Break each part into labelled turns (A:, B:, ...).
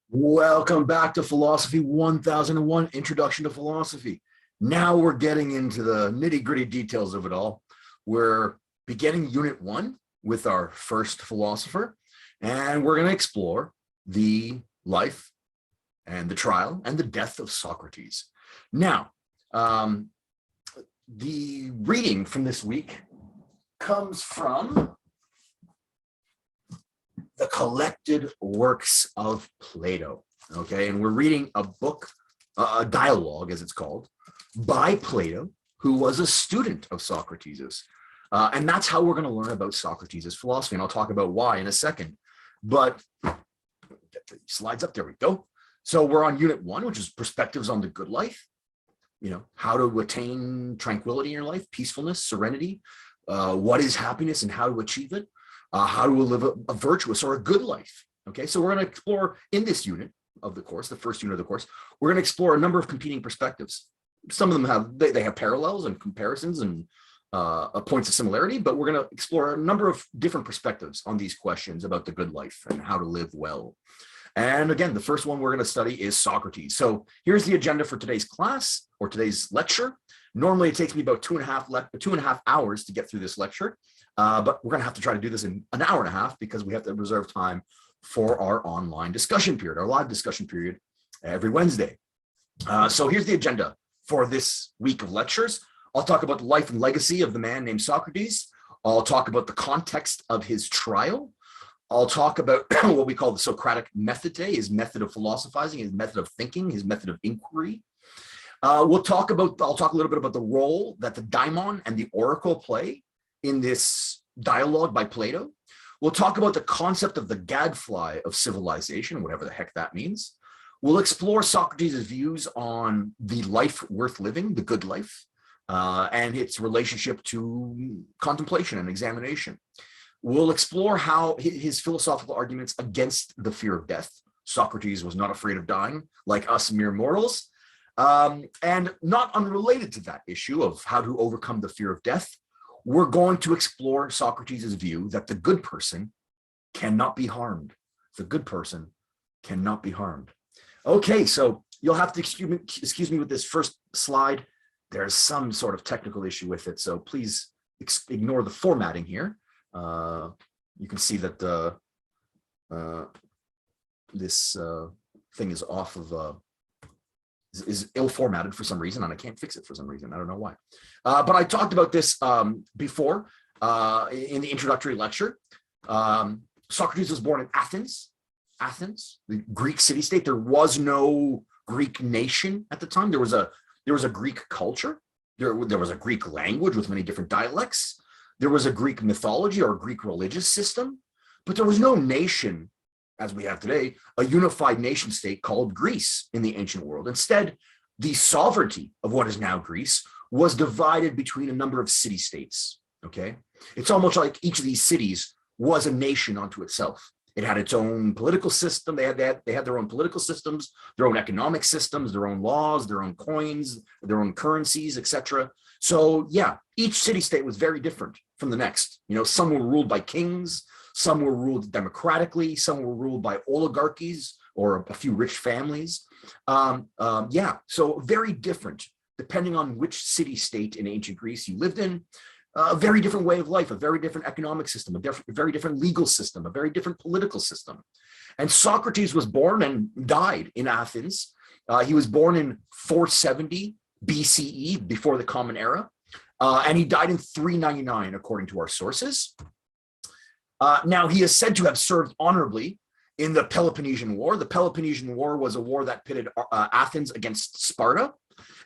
A: Welcome back to Philosophy 1001, Introduction to Philosophy. Now we're getting into the nitty-gritty details of it all. We're beginning Unit 1 with our first philosopher, and we're going to explore the life and the trial and the death of Socrates. Now, the reading from this week comes from the collected works of Plato. Okay, and we're reading a book, a dialogue, as it's called, by Plato, who was a student of Socrates. And that's how we're going to learn about Socrates' philosophy. And I'll talk about why in a second. But get the slides up. There we go. So we're on Unit 1, which is perspectives on the good life. You know, how to attain tranquility in your life, peacefulness, serenity. What is happiness and how to achieve it? How to live a virtuous or a good life. Okay, so we're going to explore in this unit of the course, the first unit of the course, we're going to explore a number of competing perspectives. Some of them have they have parallels and comparisons and points of similarity, but we're going to explore a number of different perspectives on these questions about the good life and how to live well. And again, the first one we're going to study is Socrates. So here's the agenda for today's class or today's lecture. Normally, it takes me about two and a half hours to get through this lecture. But we're going to have to try to do this in an hour and a half because we have to reserve time for our online discussion period, our live discussion period every Wednesday. So here's the agenda for this week of lectures. I'll talk about the life and legacy of the man named Socrates. I'll talk about the context of his trial. I'll talk about what we call the Socratic method today, his method of philosophizing, his method of thinking, his method of inquiry. I'll talk a little bit about the role that the daimon and the oracle play in this dialogue by Plato. We'll talk about the concept of the gadfly of civilization, whatever the heck that means. We'll explore Socrates' views on the life worth living, the good life, and its relationship to contemplation and examination. We'll explore how his philosophical arguments against the fear of death. Socrates was not afraid of dying, like us mere mortals. And not unrelated to that issue of how to overcome the fear of death, we're going to explore Socrates' view that the good person cannot be harmed. The good person cannot be harmed. Okay, so you'll have to excuse me with this first slide. There's some sort of technical issue with it, so please ignore the formatting here. You can see that this thing is off of is ill-formatted for some reason, and I can't fix it for some reason. I don't know why. But I talked about this before in the introductory lecture. Socrates was born in Athens, the Greek city-state. There was no Greek nation at the time. There was a Greek culture. There was a Greek language with many different dialects. There was a Greek mythology or a Greek religious system, but there was no nation as we have today, a unified nation state called Greece in the ancient world. Instead, the sovereignty of what is now Greece was divided between a number of city-states, okay? It's almost like each of these cities was a nation unto itself. It had its own political system. They had their own political systems, their own economic systems, their own laws, their own coins, their own currencies, etc. So yeah, each city-state was very different from the next. You know, some were ruled by kings, some were ruled democratically, some were ruled by oligarchies or a few rich families. Yeah, so very different depending on which city-state in ancient Greece you lived in. A very different way of life, a very different economic system, a very different legal system, a very different political system. And Socrates was born and died in Athens. He was born in 470 BCE, before the Common Era, and he died in 399, according to our sources. Now, he is said to have served honorably in the Peloponnesian War. The Peloponnesian War was a war that pitted Athens against Sparta,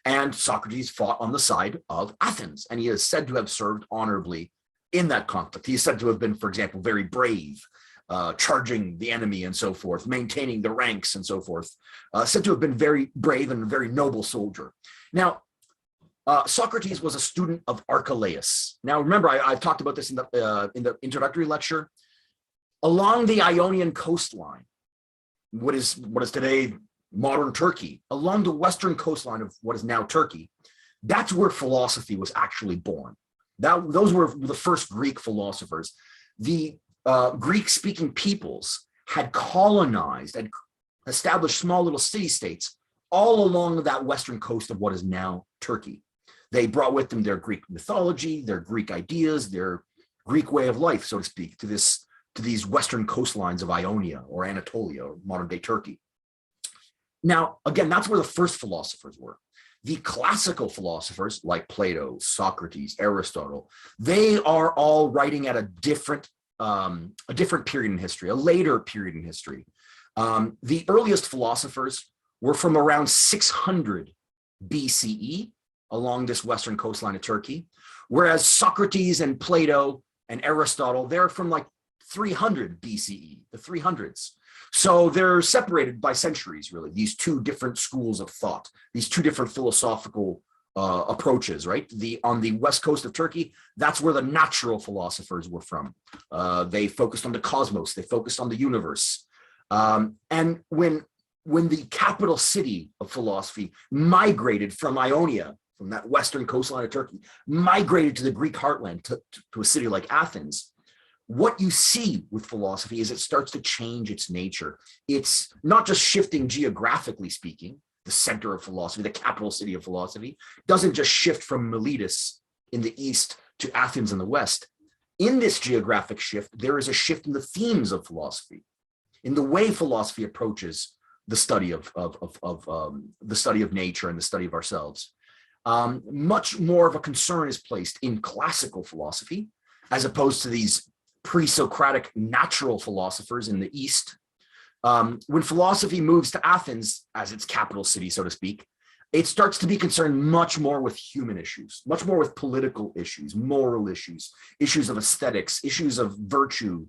A: and Socrates fought on the side of Athens, and he is said to have served honorably in that conflict. He is said to have been, for example, very brave, charging the enemy and so forth, maintaining the ranks and so forth, said to have been very brave and a very noble soldier. Now, Socrates was a student of Archelaus. Now, remember, I've talked about this in the introductory lecture. Along the Ionian coastline, what is today modern Turkey, along the western coastline of what is now Turkey, that's where philosophy was actually born. Those were the first Greek philosophers. The Greek-speaking peoples had colonized established small little city-states all along that western coast of what is now Turkey. They brought with them their Greek mythology, their Greek ideas, their Greek way of life, so to speak, to these western coastlines of Ionia or Anatolia or modern-day Turkey. Now, again, that's where the first philosophers were. The classical philosophers like Plato, Socrates, Aristotle, they are all writing at a different period in history, a later period in history. The earliest philosophers were from around 600 BCE along this western coastline of Turkey, whereas Socrates and Plato and Aristotle, they're from like 300 BCE, the 300s. So they're separated by centuries, really, these two different schools of thought, these two different philosophical approaches, right? On the west coast of Turkey, that's where the natural philosophers were from. They focused on the cosmos, they focused on the universe. And when the capital city of philosophy migrated from Ionia, from that western coastline of Turkey, migrated to the Greek heartland, to a city like Athens, what you see with philosophy is it starts to change its nature. It's not just shifting geographically speaking, the center of philosophy, the capital city of philosophy, doesn't just shift from Miletus in the east to Athens in the west. In this geographic shift, there is a shift in the themes of philosophy, in the way philosophy approaches the study of nature and the study of ourselves. Much more of a concern is placed in classical philosophy, as opposed to these pre-Socratic natural philosophers in the East. When philosophy moves to Athens as its capital city, so to speak, it starts to be concerned much more with human issues, much more with political issues, moral issues, issues of aesthetics, issues of virtue,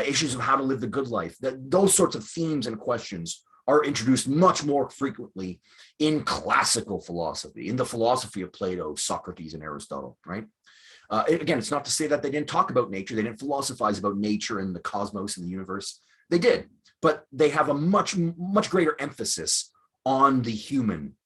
A: issues of how to live the good life. Those sorts of themes and questions are introduced much more frequently in classical philosophy, in the philosophy of Plato, Socrates, and Aristotle, right? Again, it's not to say that they didn't talk about nature, they didn't philosophize about nature and the cosmos and the universe. They did, but they have a much greater emphasis on the human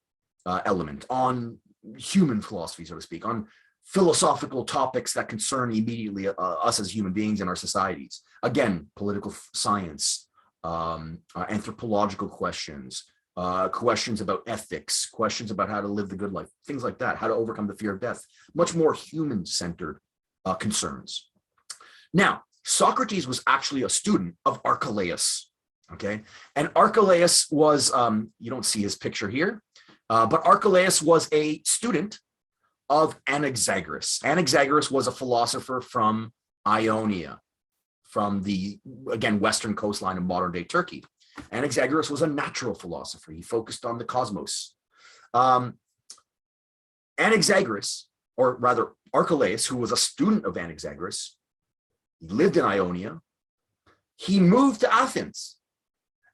A: element, on human philosophy, so to speak, on philosophical topics that concern immediately us as human beings in our societies. Again, political science, anthropological questions, questions about ethics, questions about how to live the good life, things like that, how to overcome the fear of death, much more human-centered concerns. Now, Socrates was actually a student of Archelaus, okay? And Archelaus was, you don't see his picture here, but Archelaus was a student of Anaxagoras. Anaxagoras was a philosopher from Ionia, from the, again, western coastline of modern-day Turkey. Anaxagoras was a natural philosopher. He focused on the cosmos. Anaxagoras, or rather Archelaus, who was a student of Anaxagoras, he lived in Ionia. He moved to Athens.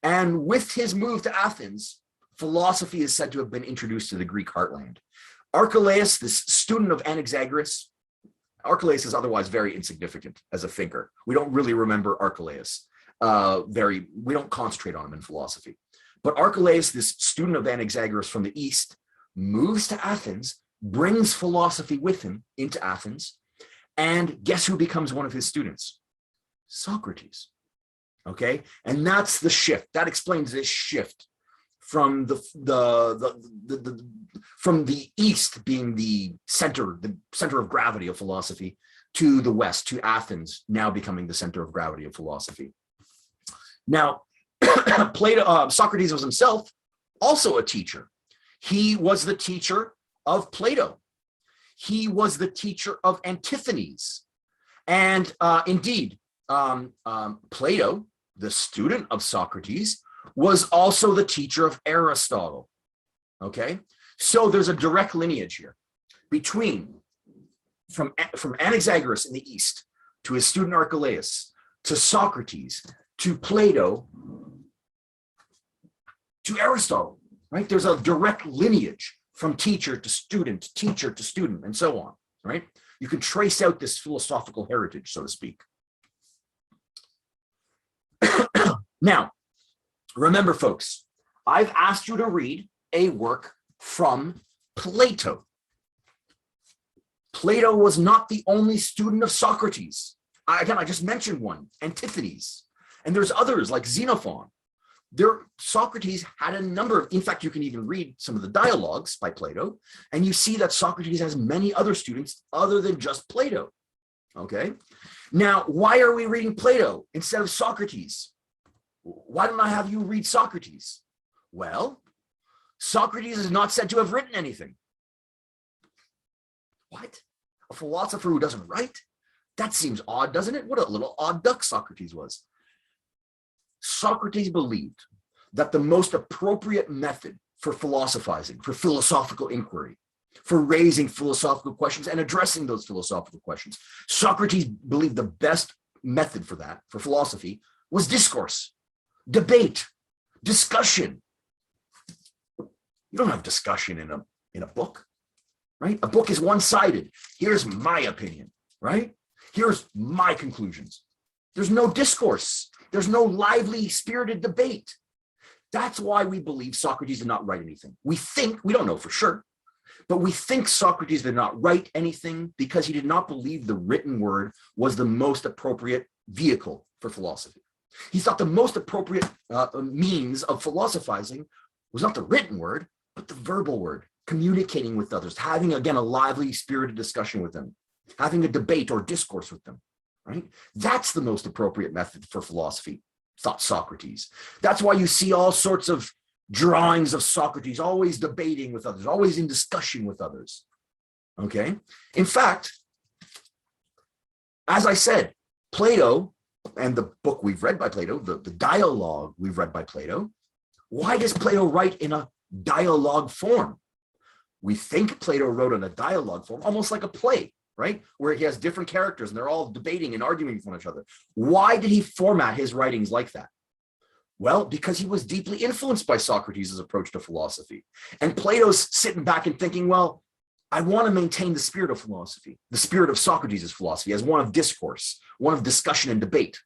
A: And with his move to Athens, philosophy is said to have been introduced to the Greek heartland. Archelaus, this student of Anaxagoras, Archelaus is otherwise very insignificant as a thinker. We don't really remember Archelaus. We don't concentrate on him in philosophy. But Archelaus, this student of Anaxagoras from the East, moves to Athens, brings philosophy with him into Athens, and guess who becomes one of his students? Socrates. Okay, and that's the shift. That explains this shift from from the East being the center of gravity of philosophy, to the West, to Athens, now becoming the center of gravity of philosophy. Now, Socrates was himself also a teacher. He was the teacher of Plato. He was the teacher of Antisthenes. And indeed, Plato, the student of Socrates, was also the teacher of Aristotle. Okay, so there's a direct lineage here from Anaxagoras in the East to his student Archelaus, to Socrates, to Plato, to Aristotle, right? There's a direct lineage from teacher to student, and so on, right? You can trace out this philosophical heritage, so to speak. Now, remember, folks, I've asked you to read a work from Plato. Plato was not the only student of Socrates. Again, I just mentioned one, Antisthenes. And there's others like Xenophon. Socrates had a number of, in fact, you can even read some of the dialogues by Plato, and you see that Socrates has many other students other than just Plato. Okay. Now, why are we reading Plato instead of Socrates? Why don't I have you read Socrates? Well, Socrates is not said to have written anything. What? A philosopher who doesn't write? That seems odd, doesn't it? What a little odd duck Socrates was. Socrates believed that the most appropriate method for philosophizing, for philosophical inquiry, for raising philosophical questions and addressing those philosophical questions, Socrates believed the best method for that, for philosophy, was discourse, debate, discussion. You don't have discussion in a book, right? A book is one-sided. Here's my opinion, right? Here's my conclusions. There's no discourse. There's no lively, spirited debate. That's why we believe Socrates did not write anything. We don't know for sure, but we think Socrates did not write anything because he did not believe the written word was the most appropriate vehicle for philosophy. He thought the most appropriate means of philosophizing was not the written word, but the verbal word, communicating with others, having, again, a lively, spirited discussion with them, having a debate or discourse with them, right? That's the most appropriate method for philosophy, thought Socrates. That's why you see all sorts of drawings of Socrates, always debating with others, always in discussion with others, okay? In fact, as I said, Plato and the book we've read by Plato, the dialogue we've read by Plato, why does Plato write in a dialogue form? We think Plato wrote in a dialogue form, almost like a play, right? Where he has different characters and they're all debating and arguing with each other. Why did he format his writings like that? Well, because he was deeply influenced by Socrates' approach to philosophy. And Plato's sitting back and thinking, well, I want to maintain the spirit of philosophy, the spirit of Socrates' philosophy as one of discourse, one of discussion and debate.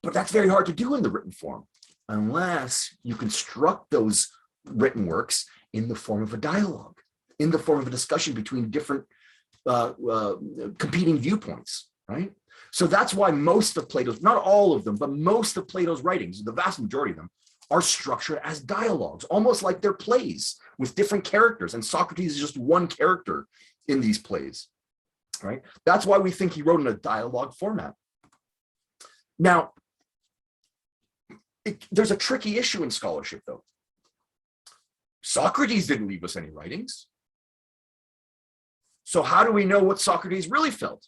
A: But that's very hard to do in the written form, unless you construct those written works in the form of a dialogue, in the form of a discussion between different competing viewpoints, right? So that's why most of Plato's, not all of them, but most of Plato's writings, the vast majority of them, are structured as dialogues, almost like they're plays with different characters. And Socrates is just one character in these plays, right? That's why we think he wrote in a dialogue format. Now, there's a tricky issue in scholarship, though. Socrates didn't leave us any writings. So how do we know what Socrates really felt?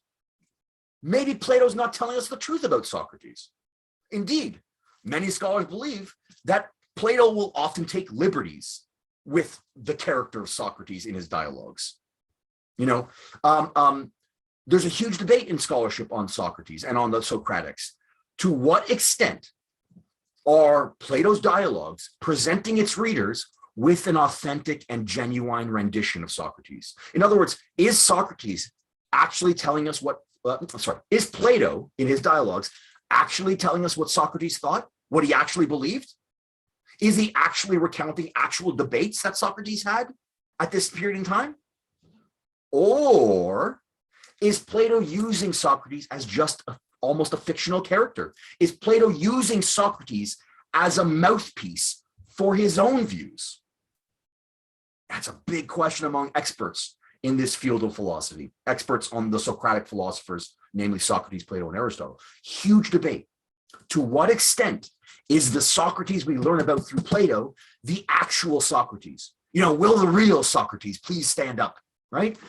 A: Maybe Plato's not telling us the truth about Socrates. Indeed, many scholars believe that Plato will often take liberties with the character of Socrates in his dialogues. You know, there's a huge debate in scholarship on Socrates and on the Socratics. To what extent are Plato's dialogues presenting its readers with an authentic and genuine rendition of Socrates? In other words, is Socrates actually telling us what, is Plato in his dialogues actually telling us what Socrates thought, what he actually believed? Is he actually recounting actual debates that Socrates had at this period in time? Or is Plato using Socrates as just almost a fictional character? Is Plato using Socrates as a mouthpiece for his own views? That's a big question among experts in this field of philosophy, experts on the Socratic philosophers, namely Socrates, Plato, and Aristotle. Huge debate. To what extent is the Socrates we learn about through Plato the actual Socrates? You know, will the real Socrates please stand up, right?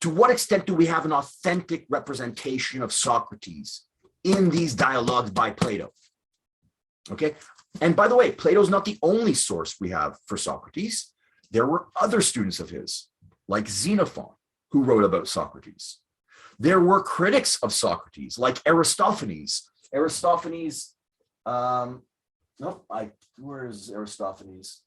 A: To what extent do we have an authentic representation of Socrates in these dialogues by Plato? Okay, and by the way, Plato's not the only source we have for Socrates. There were other students of his, like Xenophon, who wrote about Socrates. There were critics of Socrates, like Aristophanes. Aristophanes, where is Aristophanes?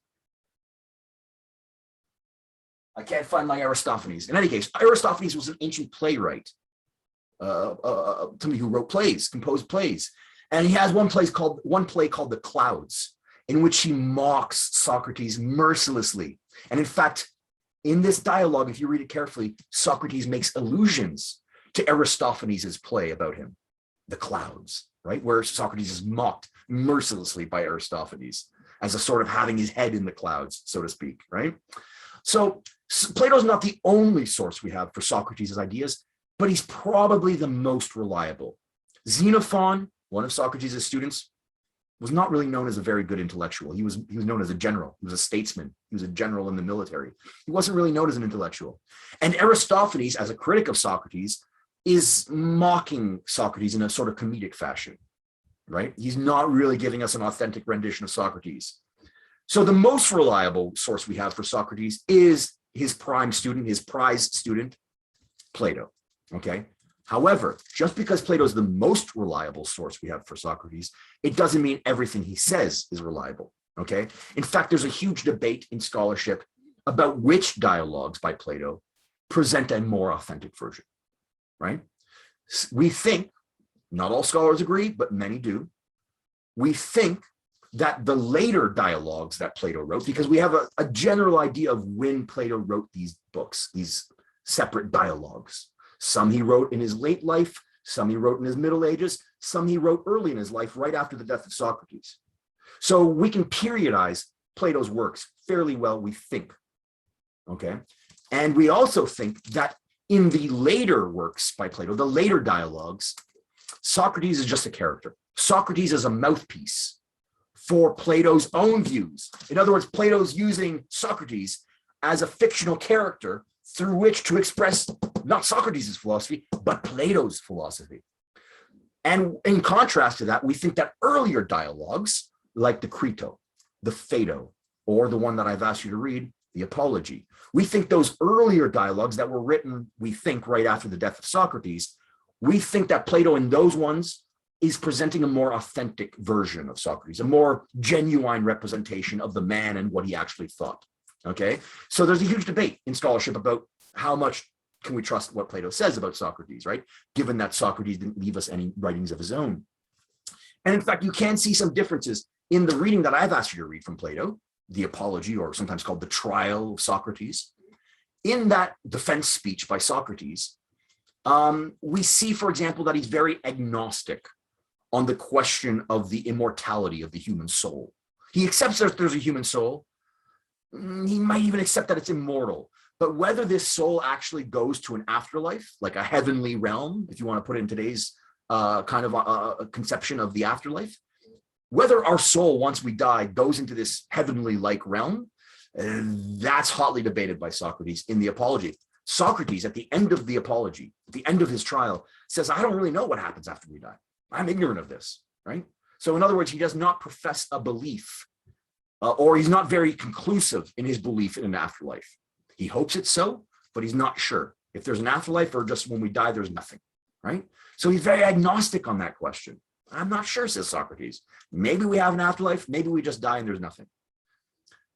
A: I can't find my Aristophanes. In any case, Aristophanes was an ancient playwright, somebody who wrote plays, composed plays. And he has one play called The Clouds, in which he mocks Socrates mercilessly. And in fact, in this dialogue, if you read it carefully, Socrates makes allusions to Aristophanes' play about him, The Clouds, right? Where Socrates is mocked mercilessly by Aristophanes as a sort of having his head in the clouds, so to speak, right? So Plato's not the only source we have for Socrates' ideas, but he's probably the most reliable. Xenophon, one of Socrates' students, was not really known as a very good intellectual. He was known as a general. He was a statesman. He was a general in the military. He wasn't really known as an intellectual. And Aristophanes, as a critic of Socrates, is mocking Socrates in a sort of comedic fashion, right? He's not really giving us an authentic rendition of Socrates. So the most reliable source we have for Socrates is his prime student, his prize student, Plato, okay? However, just because Plato is the most reliable source we have for Socrates, it doesn't mean everything he says is reliable, okay? In fact, there's a huge debate in scholarship about which dialogues by Plato present a more authentic version, right? We think, not all scholars agree, but many do, we think that the later dialogues that Plato wrote, because we have a general idea of when Plato wrote these books, these separate dialogues. Some he wrote in his late life, some he wrote in his middle ages, some he wrote early in his life, right after the death of Socrates. So we can periodize Plato's works fairly well, we think, okay? And we also think that in the later works by Plato, the later dialogues, Socrates is just a character. Socrates is a mouthpiece for Plato's own views. In other words, Plato's using Socrates as a fictional character through which to express not Socrates' philosophy, but Plato's philosophy. And in contrast to that, we think that earlier dialogues, like the Crito, the Phaedo, or the one that I've asked you to read, the Apology, we think those earlier dialogues that were written, we think, right after the death of Socrates, we think that Plato in those ones is presenting a more authentic version of Socrates, a more genuine representation of the man and what he actually thought. Okay, so there's a huge debate in scholarship about how much can we trust what Plato says about Socrates, right? Given that Socrates didn't leave us any writings of his own. And in fact, you can see some differences in the reading that I've asked you to read from Plato, the Apology, or sometimes called the Trial of Socrates. In that defense speech by Socrates, we see, for example, that he's very agnostic on the question of the immortality of the human soul. He accepts that there's a human soul. He might even accept that it's immortal, but whether this soul actually goes to an afterlife, like a heavenly realm, if you want to put it in today's kind of conception of the afterlife, whether our soul, once we die, goes into this heavenly-like realm, that's hotly debated by Socrates in the Apology. Socrates, at the end of the Apology, at the end of his trial, says, I don't really know what happens after we die. I'm ignorant of this, right? So in other words, he does not profess a belief, or he's not very conclusive in his belief in an afterlife. He hopes it's so, but he's not sure if there's an afterlife or just when we die, there's nothing, right? So he's very agnostic on that question. I'm not sure, says Socrates. Maybe we have an afterlife, maybe we just die and there's nothing.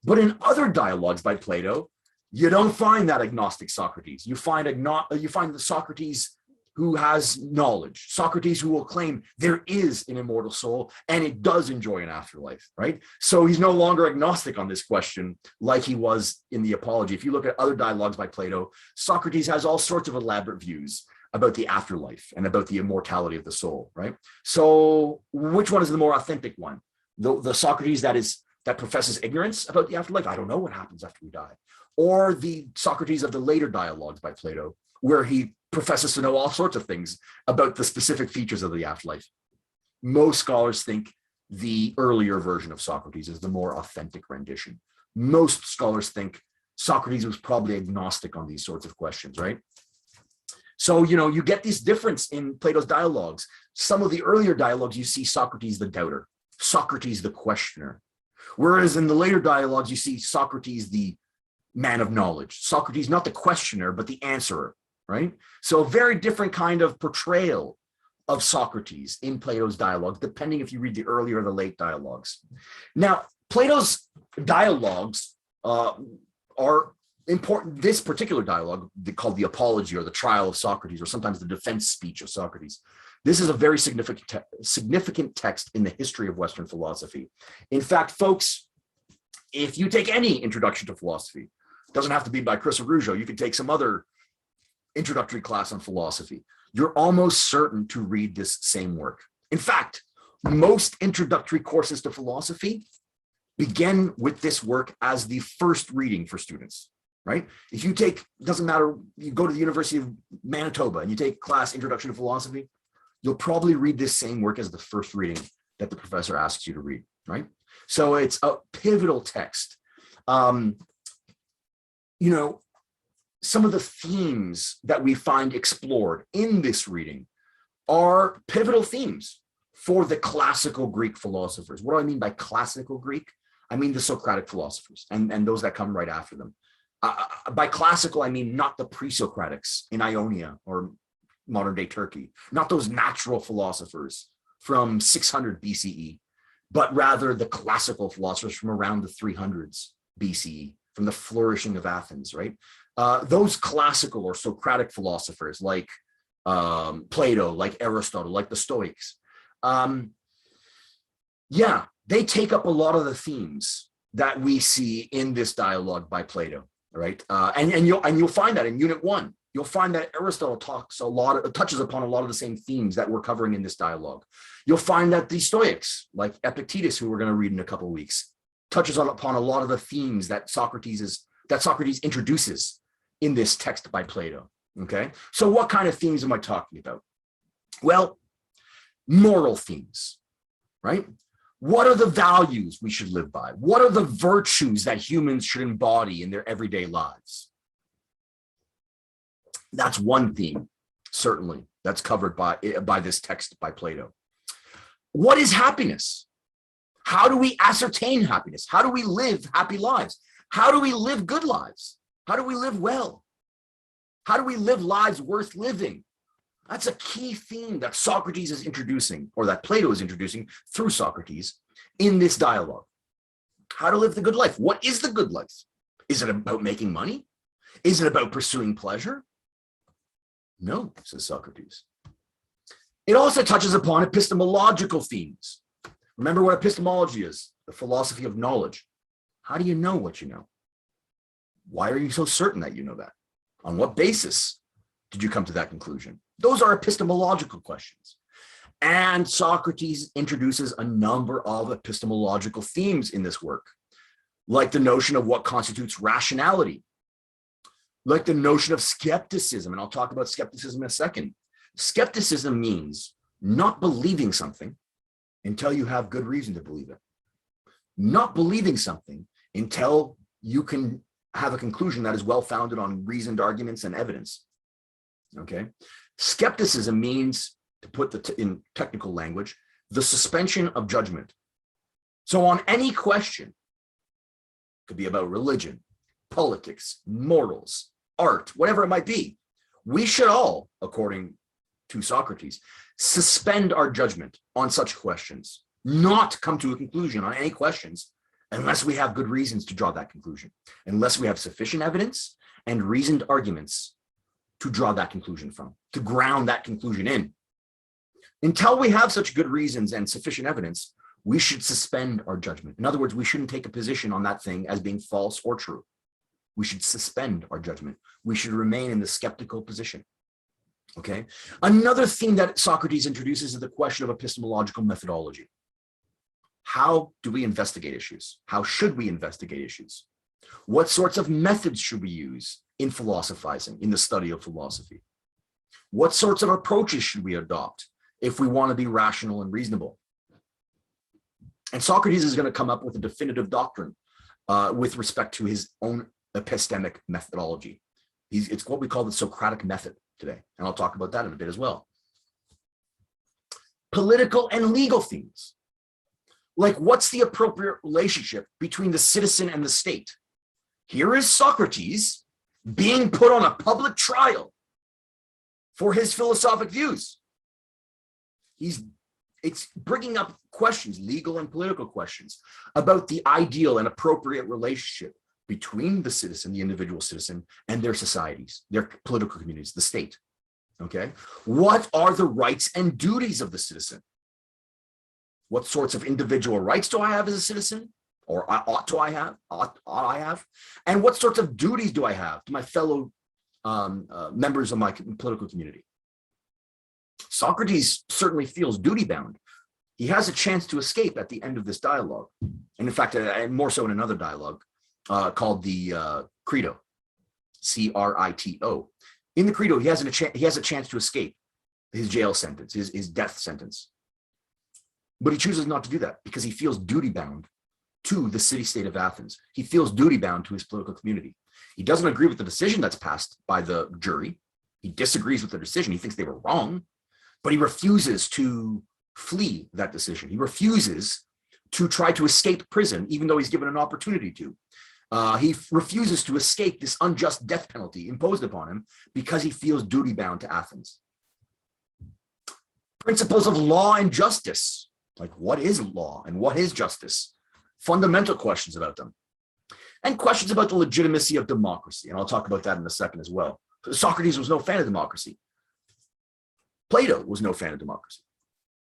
A: But in other dialogues by Plato, you don't find that agnostic Socrates. You find the Socrates who has knowledge, Socrates who will claim there is an immortal soul and it does enjoy an afterlife, right? So he's no longer agnostic on this question like he was in the Apology. If you look at other dialogues by Plato, Socrates has all sorts of elaborate views about the afterlife and about the immortality of the soul, right? So which one is the more authentic one? The Socrates that professes ignorance about the afterlife? I don't know what happens after we die. Or the Socrates of the later dialogues by Plato, where he professes to know all sorts of things about the specific features of the afterlife. Most scholars think the earlier version of Socrates is the more authentic rendition. Most scholars think Socrates was probably agnostic on these sorts of questions, right? So, you get this difference in Plato's dialogues. Some of the earlier dialogues, you see Socrates the doubter, Socrates the questioner. Whereas in the later dialogues, you see Socrates the man of knowledge. Socrates, not the questioner, but the answerer, right? So a very different kind of portrayal of Socrates in Plato's dialogues, depending if you read the early or the late dialogues. Now, Plato's dialogues are important. This particular dialogue, called the Apology or the Trial of Socrates, or sometimes the defense speech of Socrates, this is a very significant text in the history of Western philosophy. In fact, folks, if you take any introduction to philosophy, it doesn't have to be by Chris Araujo, you can take some other introductory class on philosophy, you're almost certain to read this same work. In fact, most introductory courses to philosophy begin with this work as the first reading for students, right? If you take, doesn't matter, you go to the University of Manitoba and you take class Introduction to Philosophy, you'll probably read this same work as the first reading that the professor asks you to read, right? So it's a pivotal text. You know, some of the themes that we find explored in this reading are pivotal themes for the classical Greek philosophers. What do I mean by classical Greek? I mean the Socratic philosophers and those that come right after them. By classical, I mean not the pre-Socratics in Ionia or modern day Turkey, not those natural philosophers from 600 BCE, but rather the classical philosophers from around the 300s BCE, from the flourishing of Athens, right? Those classical or Socratic philosophers like Plato, like Aristotle, like the Stoics, yeah, they take up a lot of the themes that we see in this dialogue by Plato, right? And you'll find that in Unit 1. You'll find that Aristotle touches upon a lot of the same themes that we're covering in this dialogue. You'll find that the Stoics, like Epictetus, who we're going to read in a couple of weeks, touches upon a lot of the themes that Socrates introduces in this text by Plato. Okay, so what kind of themes am I talking about? Well, moral themes, right? What are the values we should live by? What are the virtues that humans should embody in their everyday lives? That's one theme, certainly, that's covered by this text by Plato. What is happiness? How do we ascertain happiness? How do we live happy lives? How do we live good lives? How do we live well? How do we live lives worth living? That's a key theme that Socrates is introducing, or that Plato is introducing through Socrates in this dialogue. How to live the good life. What is the good life? Is it about making money? Is it about pursuing pleasure? No, says Socrates. It also touches upon epistemological themes. Remember what epistemology is, the philosophy of knowledge. How do you know what you know? Why are you so certain that you know that? On what basis did you come to that conclusion? Those are epistemological questions. And Socrates introduces a number of epistemological themes in this work, like the notion of what constitutes rationality, like the notion of skepticism, and I'll talk about skepticism in a second. Skepticism means not believing something until you have good reason to believe it. Not believing something until you can have a conclusion that is well-founded on reasoned arguments and evidence, okay? Skepticism means, to put in technical language, the suspension of judgment. So on any question, it could be about religion, politics, morals, art, whatever it might be, we should all, according to Socrates, suspend our judgment on such questions, not come to a conclusion on any questions unless we have good reasons to draw that conclusion, unless we have sufficient evidence and reasoned arguments to draw that conclusion from, to ground that conclusion in. Until we have such good reasons and sufficient evidence, we should suspend our judgment. In other words, we shouldn't take a position on that thing as being false or true. We should suspend our judgment. We should remain in the skeptical position. Okay. Another theme that Socrates introduces is the question of epistemological methodology. How do we investigate issues? How should we investigate issues? What sorts of methods should we use in philosophizing, in the study of philosophy? What sorts of approaches should we adopt if we want to be rational and reasonable? And Socrates is going to come up with a definitive doctrine with respect to his own epistemic methodology. It's what we call the Socratic method today, and I'll talk about that in a bit as well. Political and legal themes, like what's the appropriate relationship between the citizen and the state? Here is Socrates being put on a public trial for his philosophic views. It's bringing up questions, legal and political questions, about the ideal and appropriate relationship between the citizen, the individual citizen, and their societies, their political communities, the state. Okay, what are the rights and duties of the citizen? What sorts of individual rights do I have as a citizen, or ought I have? And what sorts of duties do I have to my fellow members of my political community? Socrates certainly feels duty bound he has a chance to escape at the end of this dialogue. And in fact, more so in another dialogue called the Credo, Crito. In the Credo, he has a chance to escape his jail sentence, his death sentence. But he chooses not to do that because he feels duty bound to the city-state of Athens. He feels duty bound to his political community. He doesn't agree with the decision that's passed by the jury. He disagrees with the decision. He thinks they were wrong, but he refuses to flee that decision. He refuses to try to escape prison, even though he's given an opportunity to. He refuses to escape this unjust death penalty imposed upon him because he feels duty bound to Athens. Principles of law and justice, like what is law and what is justice? Fundamental questions about them. And questions about the legitimacy of democracy. And I'll talk about that in a second as well. Socrates was no fan of democracy. Plato was no fan of democracy.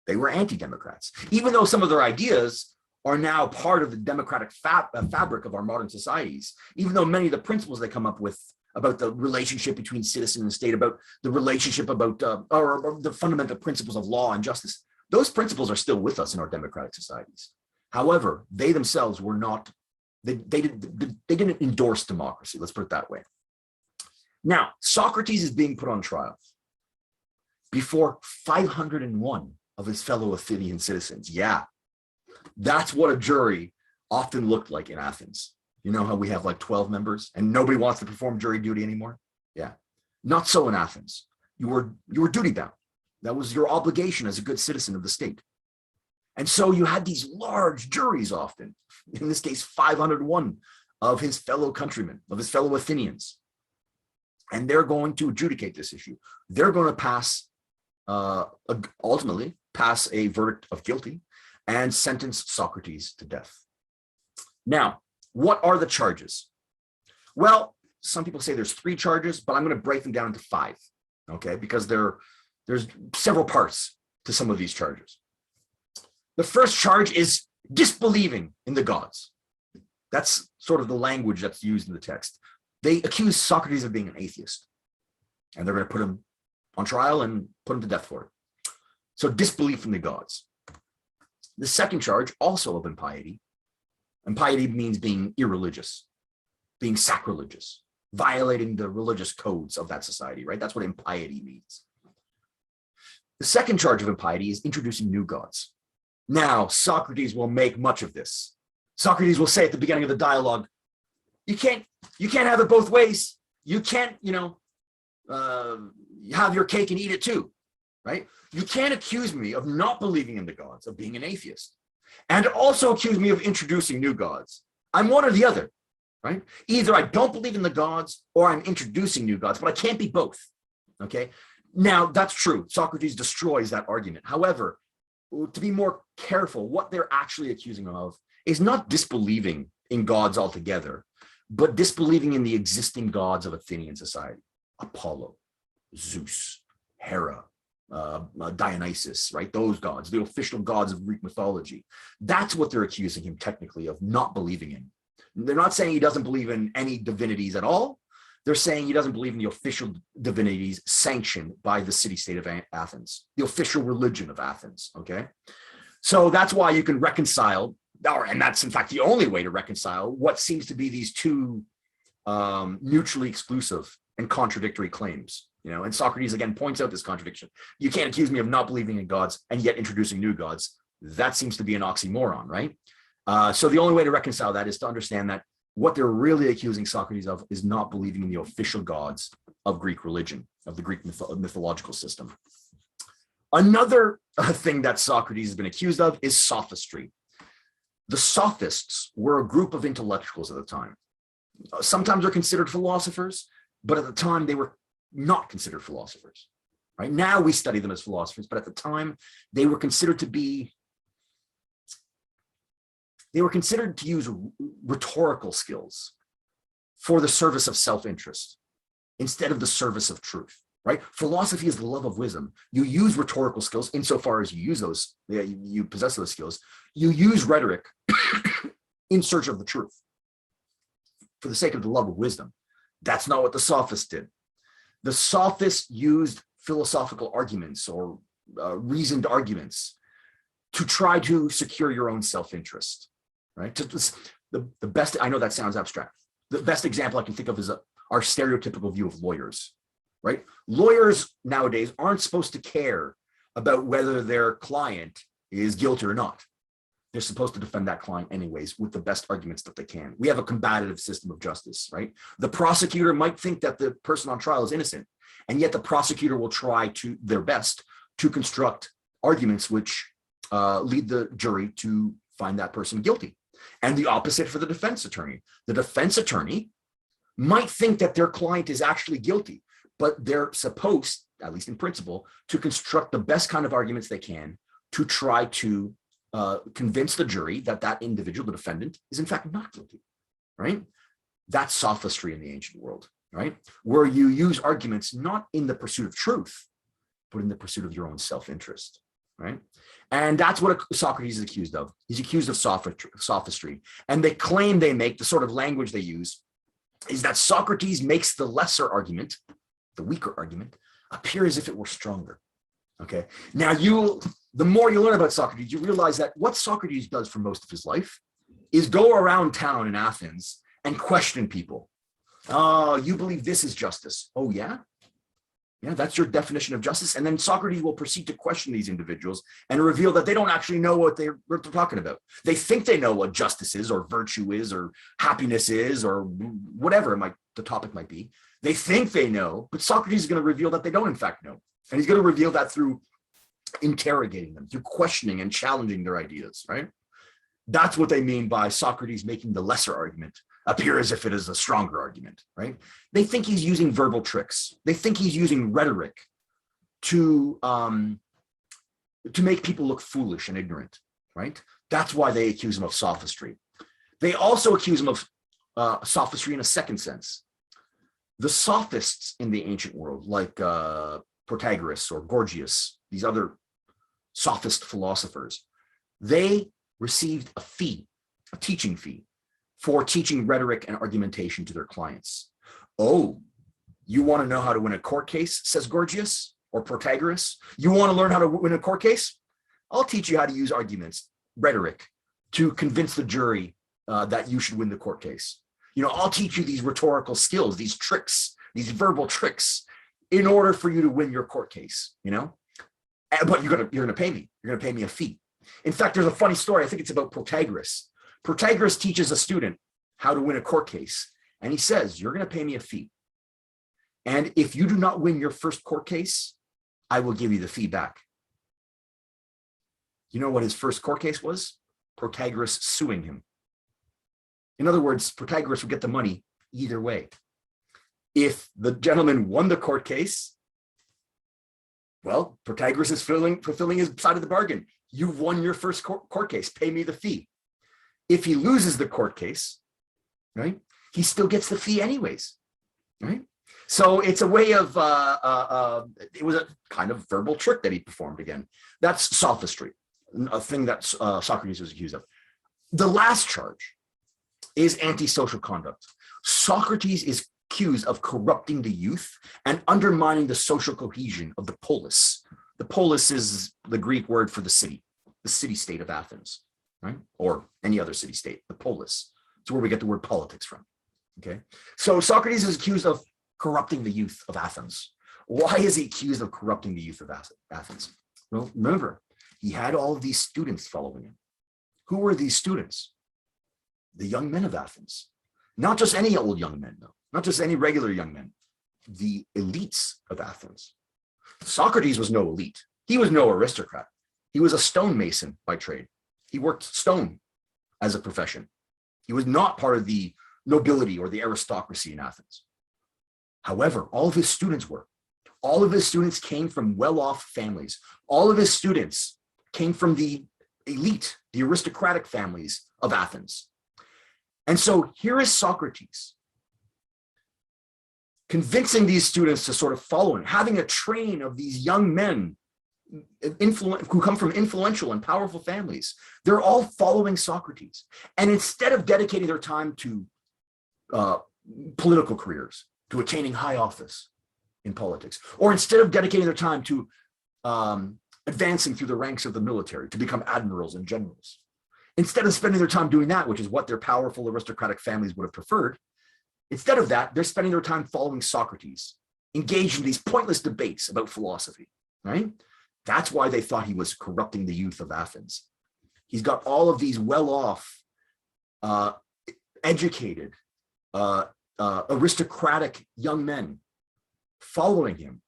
A: They were anti-democrats, even though some of their ideas are now part of the democratic fabric of our modern societies, even though many of the principles they come up with about the relationship between citizen and state, about the relationship about or the fundamental principles of law and justice, those principles are still with us in our democratic societies. However, they themselves were not, they didn't endorse democracy, let's put it that way. Now, Socrates is being put on trial before 501 of his fellow Athenian citizens. Yeah, that's what a jury often looked like in Athens. You know how we have like 12 members and nobody wants to perform jury duty anymore? Yeah, not so in Athens. You were duty bound. That was your obligation as a good citizen of the state. And so you had these large juries often, in this case, 501 of his fellow countrymen, of his fellow Athenians. And they're going to adjudicate this issue. They're going to pass, ultimately pass a verdict of guilty and sentence Socrates to death. Now, what are the charges? Well, some people say there's 3 charges, but I'm going to break them down into 5, okay? Because there's several parts to some of these charges. The first charge is disbelieving in the gods. That's sort of the language that's used in the text. They accuse Socrates of being an atheist, and they're going to put him on trial and put him to death for it. So disbelief in the gods. The second charge, also of impiety. Impiety means being irreligious, being sacrilegious, violating the religious codes of that society, right? That's what impiety means. The second charge of impiety is introducing new gods. Now, Socrates will make much of this. Socrates will say at the beginning of the dialogue, you can't have it both ways. You can't, have your cake and eat it too, right? You can't accuse me of not believing in the gods, of being an atheist, and also accuse me of introducing new gods. I'm one or the other, right? Either I don't believe in the gods or I'm introducing new gods, but I can't be both, okay? Now, that's true. Socrates destroys that argument. However, to be more careful, what they're actually accusing him of is not disbelieving in gods altogether, but disbelieving in the existing gods of Athenian society. Apollo, Zeus, Hera, Dionysus, right? Those gods, the official gods of Greek mythology. That's what they're accusing him technically of not believing in. They're not saying he doesn't believe in any divinities at all. They're saying he doesn't believe in the official divinities sanctioned by the city-state of Athens, the official religion of Athens, okay? So that's why you can reconcile, and that's in fact the only way to reconcile what seems to be these two mutually exclusive and contradictory claims, and Socrates again points out this contradiction. You can't accuse me of not believing in gods and yet introducing new gods. That seems to be an oxymoron, right? So the only way to reconcile that is to understand that what they're really accusing Socrates of is not believing in the official gods of Greek religion, of the Greek mythological system. Another thing that Socrates has been accused of is sophistry. The sophists were a group of intellectuals at the time. Sometimes they're considered philosophers, but at the time they were not considered philosophers. Right now we study them as philosophers, but at the time they were considered to be use rhetorical skills for the service of self-interest instead of the service of truth, right? Philosophy is the love of wisdom. You use rhetorical skills insofar as you use those, you possess those skills. You use rhetoric in search of the truth for the sake of the love of wisdom. That's not what the sophists did. The sophists used philosophical arguments or reasoned arguments to try to secure your own self-interest, right? The best, I know that sounds abstract. The best example I can think of is our stereotypical view of lawyers, right? Lawyers nowadays aren't supposed to care about whether their client is guilty or not. They're supposed to defend that client anyways with the best arguments that they can. We have a combative system of justice, right? The prosecutor might think that the person on trial is innocent, and yet the prosecutor will try to their best to construct arguments which lead the jury to find that person guilty. And the opposite for the defense attorney. The defense attorney might think that their client is actually guilty, but they're supposed, at least in principle, to construct the best kind of arguments they can to try to convince the jury that that individual, the defendant, is in fact not guilty, right? That's sophistry in the ancient world, right? Where you use arguments not in the pursuit of truth, but in the pursuit of your own self-interest, right? And that's what Socrates is accused of. He's accused of sophistry. And the claim they make, the sort of language they use, is that Socrates makes the lesser argument, the weaker argument, appear as if it were stronger. Okay. Now the more you learn about Socrates, you realize that what Socrates does for most of his life is go around town in Athens and question people. Oh, you believe this is justice. Oh, yeah? Yeah, that's your definition of justice. And then Socrates will proceed to question these individuals and reveal that they don't actually know what they're talking about. They think they know what justice is or virtue is or happiness is or whatever the topic might be. They think they know, but Socrates is going to reveal that they don't in fact know. And he's going to reveal that through interrogating them, through questioning and challenging their ideas, right? That's what they mean by Socrates making the lesser argument appear as if it is a stronger argument, right? They think he's using verbal tricks. They think he's using rhetoric to make people look foolish and ignorant, right? That's why they accuse him of sophistry. They also accuse him of sophistry in a second sense. The sophists in the ancient world, like Protagoras or Gorgias, these other sophist philosophers, they received a fee, a teaching fee, for teaching rhetoric and argumentation to their clients. Oh, you want to know how to win a court case, says Gorgias or Protagoras? You want to learn how to win a court case? I'll teach you how to use arguments, rhetoric, to convince the jury that you should win the court case. You know, I'll teach you these rhetorical skills, these tricks, these verbal tricks, in order for you to win your court case, you know? But you're gonna pay me. You're gonna pay me a fee. In fact, there's a funny story. I think it's about Protagoras. Protagoras teaches a student how to win a court case, and he says, you're going to pay me a fee. And if you do not win your first court case, I will give you the fee back. You know what his first court case was? Protagoras suing him. In other words, Protagoras would get the money either way. If the gentleman won the court case, well, Protagoras is fulfilling his side of the bargain. You've won your first court case, pay me the fee. If he loses the court case, right, he still gets the fee anyways, right? So it's a way of, it was a kind of verbal trick that he performed again. That's sophistry, a thing that Socrates was accused of. The last charge is antisocial conduct. Socrates is accused of corrupting the youth and undermining the social cohesion of the polis. The polis is the Greek word for the city-state of Athens, right? Or any other city-state, the polis. It's where we get the word politics from, okay? So Socrates is accused of corrupting the youth of Athens. Why is he accused of corrupting the youth of Athens? Well, remember, he had all of these students following him. Who were these students? The young men of Athens. Not just any old young men, though. Not just any regular young men. The elites of Athens. Socrates was no elite. He was no aristocrat. He was a stonemason by trade. He worked stone as a profession. He was not part of the nobility or the aristocracy in Athens. However, all of his students were. All of his students came from well-off families. All of his students came from the elite, the aristocratic families of Athens. And so here is Socrates convincing these students to sort of follow him, having a train of these young men who come from influential and powerful families. They're all following Socrates. And instead of dedicating their time to political careers, to attaining high office in politics, or instead of dedicating their time to advancing through the ranks of the military to become admirals and generals. Instead of spending their time doing that, which is what their powerful aristocratic families would have preferred, instead of that, they're spending their time following Socrates, engaged in these pointless debates about philosophy, right? That's why they thought he was corrupting the youth of Athens. He's got all of these well-off, educated, aristocratic young men following him,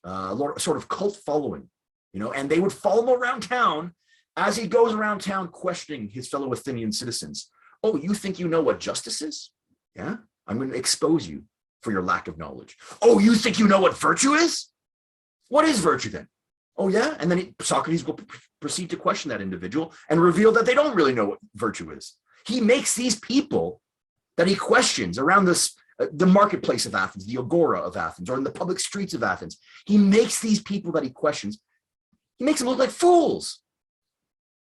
A: sort of cult following, and they would follow him around town as he goes around town questioning his fellow Athenian citizens. Oh, you think you know what justice is? Yeah, I'm going to expose you for your lack of knowledge. Oh, you think you know what virtue is? What is virtue then? Oh, yeah. And then Socrates will proceed to question that individual and reveal that they don't really know what virtue is. He makes these people that he questions around the marketplace of Athens, the agora of Athens, or in the public streets of Athens. He makes these people that he questions, he makes them look like fools.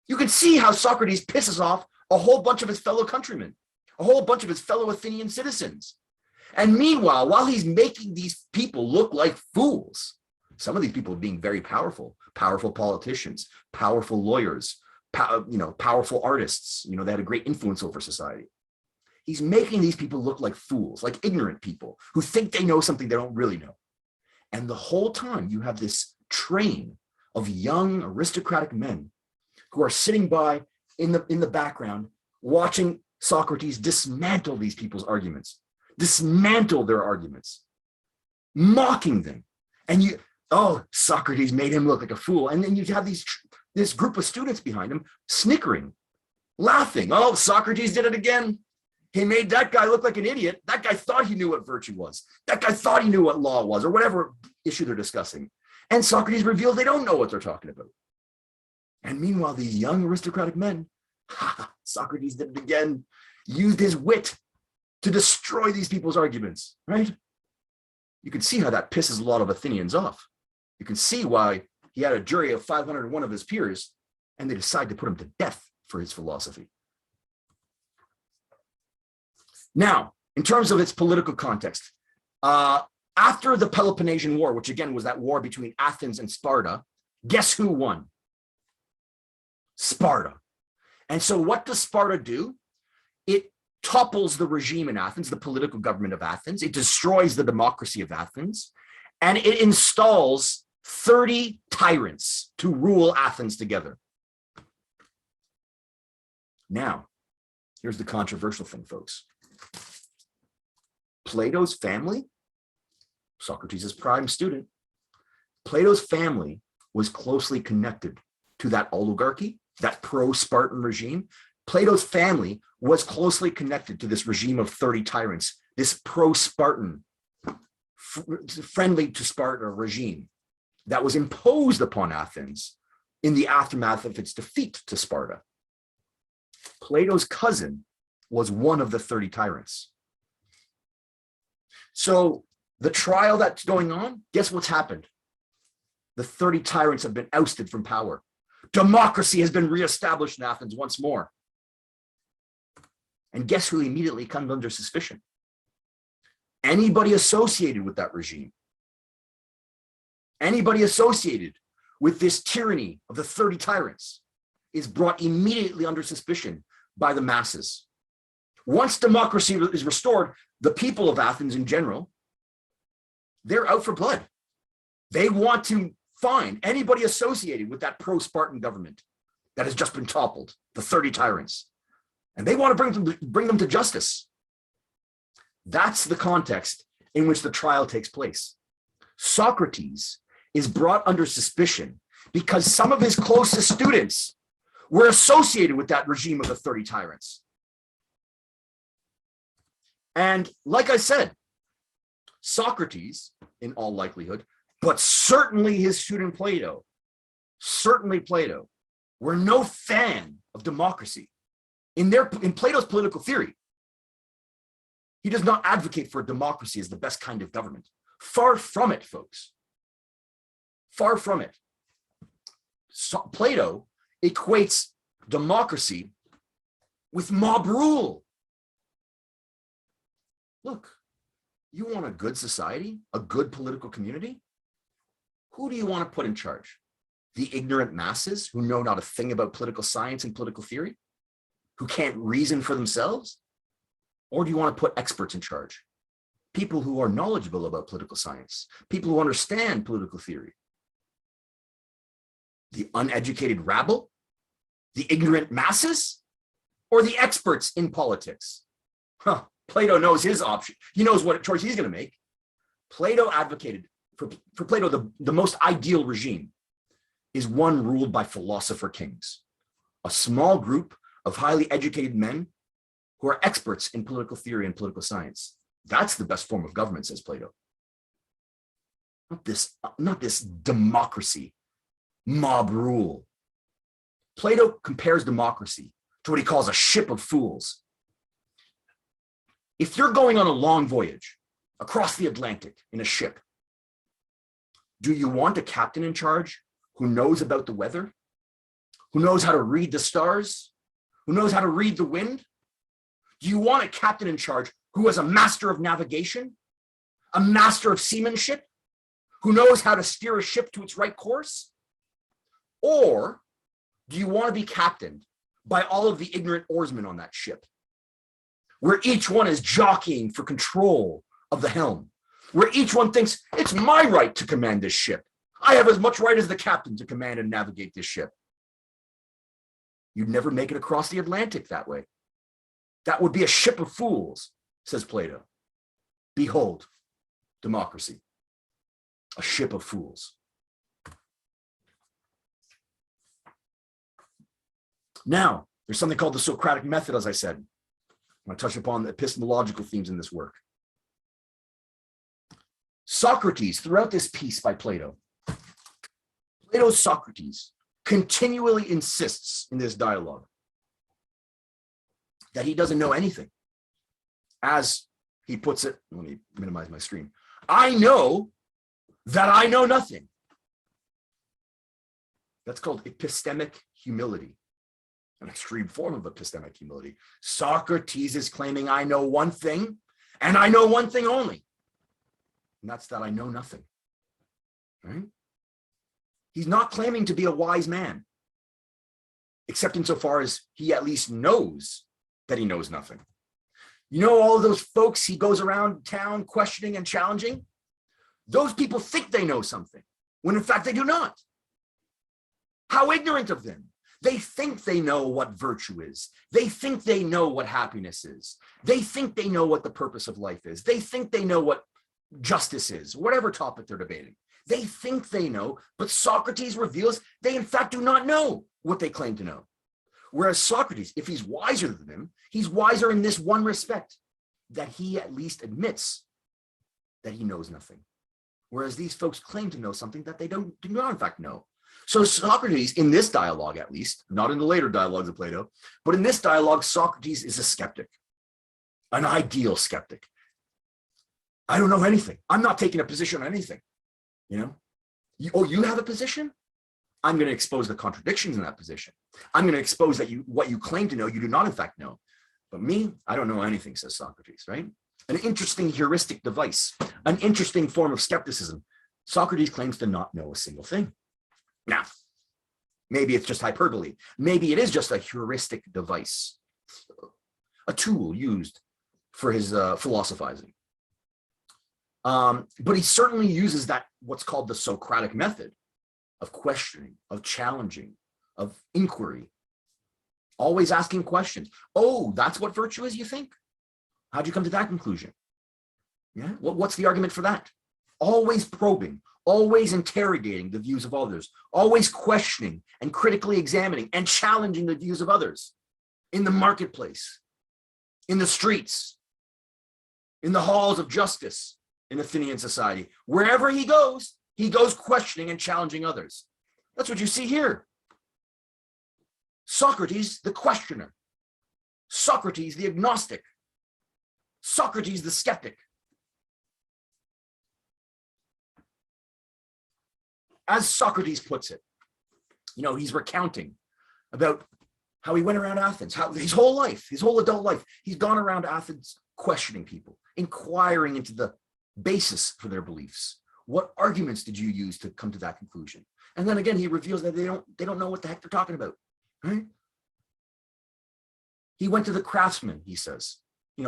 A: You can see how Socrates pisses off a whole bunch of his fellow countrymen, a whole bunch of his fellow Athenian citizens. And meanwhile, while he's making these people look like fools, some of these people being very powerful politicians, powerful lawyers, powerful artists, they had a great influence over society. He's making these people look like fools, like ignorant people who think they know something they don't really know. And the whole time you have this train of young aristocratic men who are sitting by in the background, watching Socrates dismantle these people's arguments, dismantle their arguments, mocking them. And Socrates made him look like a fool. And then you have this group of students behind him snickering, laughing. Oh, Socrates did it again. He made that guy look like an idiot. That guy thought he knew what virtue was. That guy thought he knew what law was, or whatever issue they're discussing. And Socrates reveals they don't know what they're talking about. And meanwhile, these young aristocratic men, Socrates did it again, used his wit to destroy these people's arguments, right? You can see how that pisses a lot of Athenians off. You can see why he had a jury of 501 of his peers, and they decide to put him to death for his philosophy. Now, in terms of its political context, after the Peloponnesian War, which again was that war between Athens and Sparta, guess who won? Sparta. And so what does Sparta do? It topples the regime in Athens, the political government of Athens. It destroys the democracy of Athens, and it installs 30 tyrants to rule Athens together. Now, here's the controversial thing, folks. Plato's family, Socrates' prime student, Plato's family was closely connected to that oligarchy, that pro-Spartan regime. Plato's family was closely connected to this regime of 30 tyrants, this pro-Spartan, friendly to Sparta regime that was imposed upon Athens in the aftermath of its defeat to Sparta. Plato's cousin was one of the 30 tyrants. So the trial that's going on, guess what's happened? The 30 tyrants have been ousted from power. Democracy has been reestablished in Athens once more. And guess who immediately comes under suspicion? Anybody associated with that regime. Anybody associated with this tyranny of the 30 tyrants is brought immediately under suspicion by the masses. Once democracy is restored, the people of Athens in general, they're out for blood. They want to find anybody associated with that pro-Spartan government that has just been toppled, the 30 tyrants. And they want to bring them to justice. That's the context in which the trial takes place. Socrates is brought under suspicion because some of his closest students were associated with that regime of the 30 tyrants. And like I said, Socrates, in all likelihood, but certainly his student Plato, were no fan of democracy. In Plato's political theory, he does not advocate for democracy as the best kind of government. Far from it, folks. Far from it. Plato equates democracy with mob rule. Look, you want a good society, a good political community? Who do you want to put in charge? the ignorant masses who know not a thing about political science and political theory, who can't reason for themselves? Or do you want to put experts in charge? People who are knowledgeable about political science, people who understand political theory. The uneducated rabble, the ignorant masses, or the experts in politics? Plato knows his option. He knows what choice he's going to make. Plato advocated, for Plato, the most ideal regime is one ruled by philosopher kings, a small group of highly educated men who are experts in political theory and political science. That's the best form of government, says Plato. Not this democracy, mob rule. Plato compares democracy to what he calls a ship of fools. If you're going on a long voyage across the Atlantic in a ship, do you want a captain in charge who knows about the weather, who knows how to read the stars, who knows how to read the wind? Do you want a captain in charge who is a master of navigation, a master of seamanship, who knows how to steer a ship to its right course? Or do you want to be captained by all of the ignorant oarsmen on that ship, where each one is jockeying for control of the helm, where each one thinks it's my right to command this ship? I have as much right as the captain to command and navigate this ship. You'd never make it across the Atlantic that way. That would be a ship of fools, says Plato. Behold, democracy, a ship of fools. Now, there's something called the Socratic method, as I said. I'm going to touch upon the epistemological themes in this work. Socrates, throughout this piece by Plato's Socrates continually insists in this dialogue that he doesn't know anything. As he puts it, let me minimize my screen. I know that I know nothing. That's called epistemic humility, an extreme form of epistemic humility. Socrates is claiming I know one thing, and I know one thing only. And that's that I know nothing. Right? He's not claiming to be a wise man, except insofar as he at least knows that he knows nothing. You know, all of those folks he goes around town questioning and challenging? Those people think they know something, when in fact they do not. How ignorant of them. They think they know what virtue is. They think they know what happiness is. They think they know what the purpose of life is. They think they know what justice is, whatever topic they're debating. They think they know, but Socrates reveals they in fact do not know what they claim to know. Whereas Socrates, if he's wiser than them, he's wiser in this one respect, that he at least admits that he knows nothing. Whereas these folks claim to know something that they do not in fact know. So Socrates, in this dialogue at least, not in the later dialogues of Plato, but in this dialogue, Socrates is a skeptic, an ideal skeptic. I don't know anything. I'm not taking a position on anything. You know, you have a position? I'm going to expose the contradictions in that position. I'm going to expose that what you claim to know, you do not in fact know. But me, I don't know anything, says Socrates, right? An interesting heuristic device, an interesting form of skepticism. Socrates claims to not know a single thing. Now, maybe it's just hyperbole. Maybe it is just a heuristic device, a tool used for his philosophizing. But he certainly uses that, what's called the Socratic method of questioning, of challenging, of inquiry, always asking questions. Oh, that's what virtue is, you think? How'd you come to that conclusion? Yeah, what's the argument for that? Always probing, always interrogating the views of others, always questioning and critically examining and challenging the views of others in the marketplace, in the streets, in the halls of justice, in Athenian society. Wherever he goes questioning and challenging others. That's what you see here. Socrates, the questioner. Socrates, the agnostic. Socrates, the skeptic. As Socrates puts it, you know, he's recounting about how he went around Athens, how his whole life, his whole adult life, he's gone around Athens questioning people, inquiring into the basis for their beliefs. What arguments did you use to come to that conclusion? And then again, he reveals that they don't know what the heck they're talking about, right? He went to the craftsmen, he says.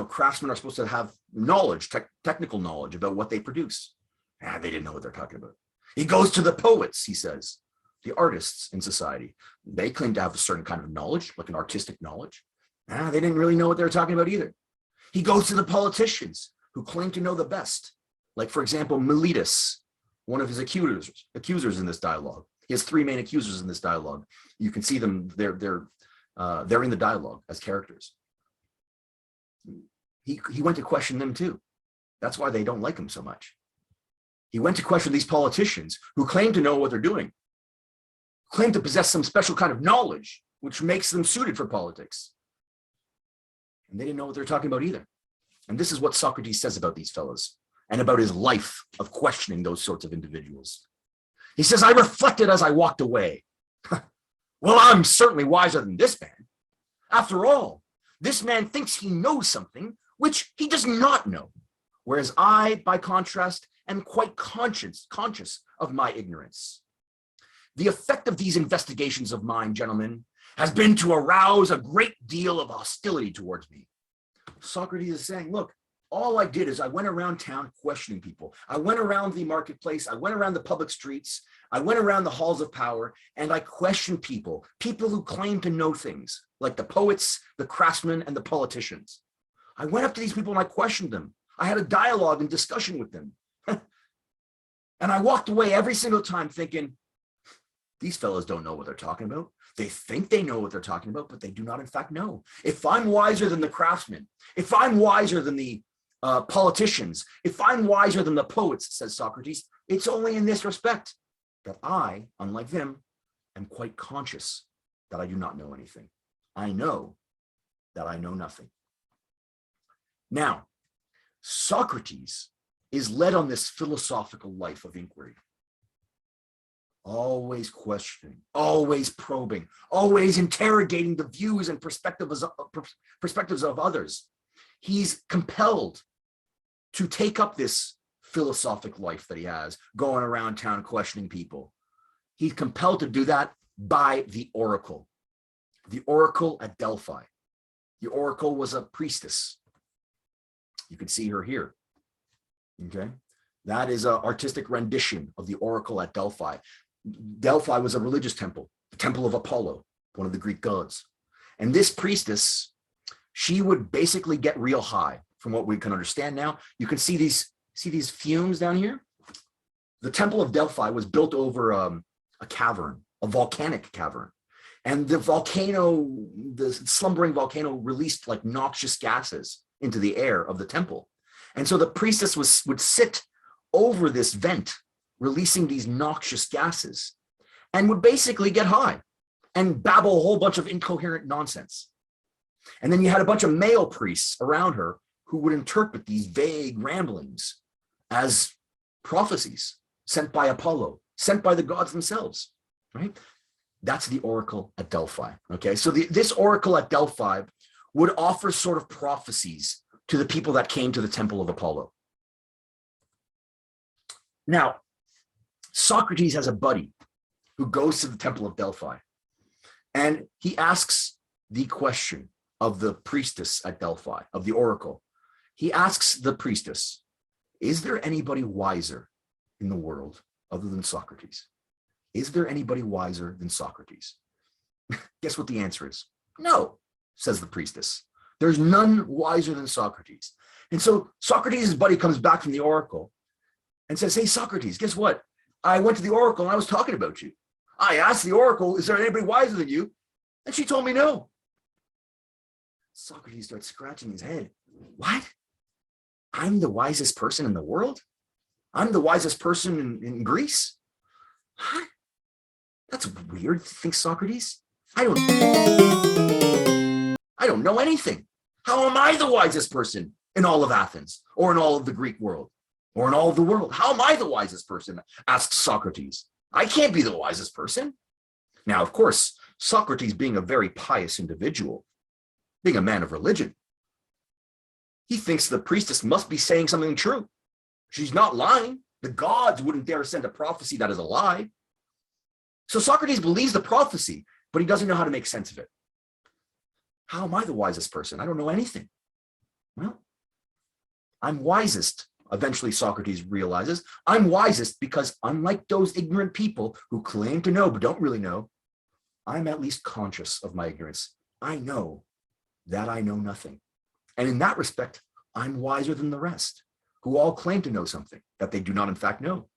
A: Craftsmen are supposed to have knowledge, technical knowledge about what they produce. They didn't know what they're talking about. He goes to the poets, he says, the artists in society. They claim to have a certain kind of knowledge, like an artistic knowledge. They didn't really know what they were talking about either. He goes to the politicians who claim to know the best. Like, for example, Miletus, one of his accusers in this dialogue. He has three main accusers in this dialogue. You can see them, they're in the dialogue as characters. He went to question them too. That's why they don't like him so much. He went to question these politicians who claim to know what they're doing, claim to possess some special kind of knowledge, which makes them suited for politics. And they didn't know what they're talking about either. And this is what Socrates says about these fellows and about his life of questioning those sorts of individuals. He says, I reflected as I walked away. Well, I'm certainly wiser than this man. After all, this man thinks he knows something which he does not know, whereas I, by contrast, am quite conscious of my ignorance. The effect of these investigations of mine, gentlemen, has been to arouse a great deal of hostility towards me. Socrates is saying, look, all I did is I went around town questioning people. I went around the marketplace. I went around the public streets. I went around the halls of power, and I questioned people who claim to know things, like the poets, the craftsmen, and the politicians. I went up to these people and I questioned them. I had a dialogue and discussion with them. And I walked away every single time thinking, these fellows don't know what they're talking about. They think they know what they're talking about, but they do not in fact know. If I'm wiser than the craftsmen, if I'm wiser than the politicians, if I'm wiser than the poets, says Socrates, it's only in this respect that I, unlike them, am quite conscious that I do not know anything. I know that I know nothing. Now, Socrates is led on this philosophical life of inquiry. Always questioning, always probing, always interrogating the views and perspectives of others. He's compelled to take up this philosophic life that he has, going around town questioning people. He's compelled to do that by the oracle at Delphi. The oracle was a priestess. You can see her here. Okay, that is an artistic rendition of the oracle at Delphi. Delphi was a religious temple, the temple of Apollo, one of the Greek gods. And this priestess, she would basically get real high from what we can understand now. You can see these fumes down here. The temple of Delphi was built over a cavern, a volcanic cavern. And the slumbering volcano released like noxious gases into the air of the temple. And so the priestess would sit over this vent, releasing these noxious gases, and would basically get high and babble a whole bunch of incoherent nonsense. And then you had a bunch of male priests around her who would interpret these vague ramblings as prophecies sent by Apollo, sent by the gods themselves, right? That's the oracle at Delphi, okay? So this oracle at Delphi would offer sort of prophecies to the people that came to the temple of Apollo. Now, Socrates has a buddy who goes to the temple of Delphi, and he asks the question of the priestess at Delphi, of the oracle. He asks the priestess, is there anybody wiser in the world other than Socrates? Is there anybody wiser than Socrates? Guess what the answer is? No, says the priestess. There's none wiser than Socrates. And so Socrates' buddy comes back from the oracle and says, hey, Socrates, guess what? I went to the oracle and I was talking about you. I asked the oracle, is there anybody wiser than you? And she told me no. Socrates starts scratching his head. What? I'm the wisest person in the world? I'm the wisest person in Greece? What? That's weird, thinks Socrates. I don't know anything. How am I the wisest person in all of Athens, or in all of the Greek world, or in all of the world? How am I the wisest person? Asked Socrates. I can't be the wisest person. Now, of course, Socrates, being a very pious individual, being a man of religion, he thinks the priestess must be saying something true. She's not lying. The gods wouldn't dare send a prophecy that is a lie. So Socrates believes the prophecy, but he doesn't know how to make sense of it. How am I the wisest person? I don't know anything. Well, I'm wisest, eventually Socrates realizes. I'm wisest because unlike those ignorant people who claim to know but don't really know, I'm at least conscious of my ignorance. I know that I know nothing. And in that respect, I'm wiser than the rest, who all claim to know something that they do not in fact know.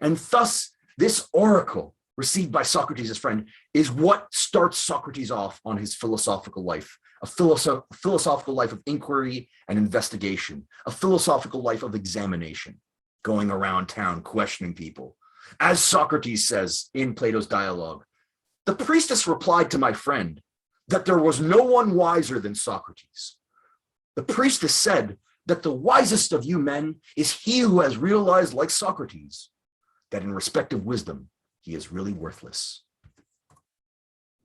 A: And thus, this oracle received by Socrates' friend is what starts Socrates off on his philosophical life, a philosophical life of inquiry and investigation, a philosophical life of examination, going around town questioning people. As Socrates says in Plato's dialogue, the priestess replied to my friend that there was no one wiser than Socrates. The priestess said that the wisest of you men is he who has realized, like Socrates, that in respect of wisdom, he is really worthless.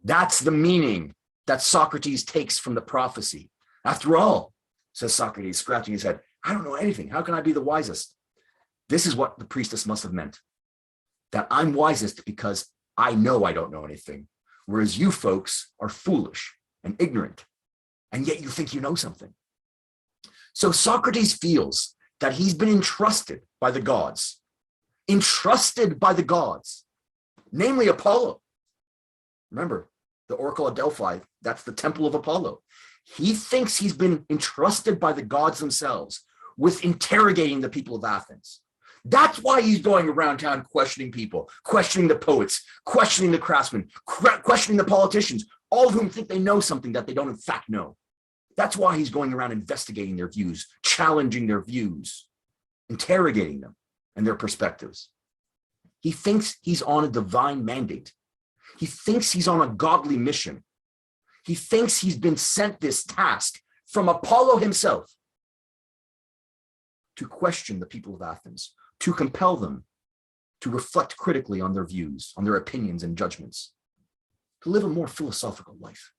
A: That's the meaning that Socrates takes from the prophecy. After all, says Socrates, scratching his head, I don't know anything. How can I be the wisest? This is what the priestess must have meant, that I'm wisest because I know I don't know anything, whereas you folks are foolish and ignorant, and yet you think you know something. So Socrates feels that he's been entrusted by the gods, namely Apollo. Remember, the Oracle of Delphi, that's the temple of Apollo. He thinks he's been entrusted by the gods themselves with interrogating the people of Athens. That's why he's going around town questioning people, questioning the poets, questioning the craftsmen, questioning the politicians, all of whom think they know something that they don't in fact know. That's why he's going around investigating their views, challenging their views, interrogating them and their perspectives. He thinks he's on a divine mandate. He thinks he's on a godly mission. He thinks he's been sent this task from Apollo himself to question the people of Athens, to compel them to reflect critically on their views, on their opinions and judgments, to live a more philosophical life.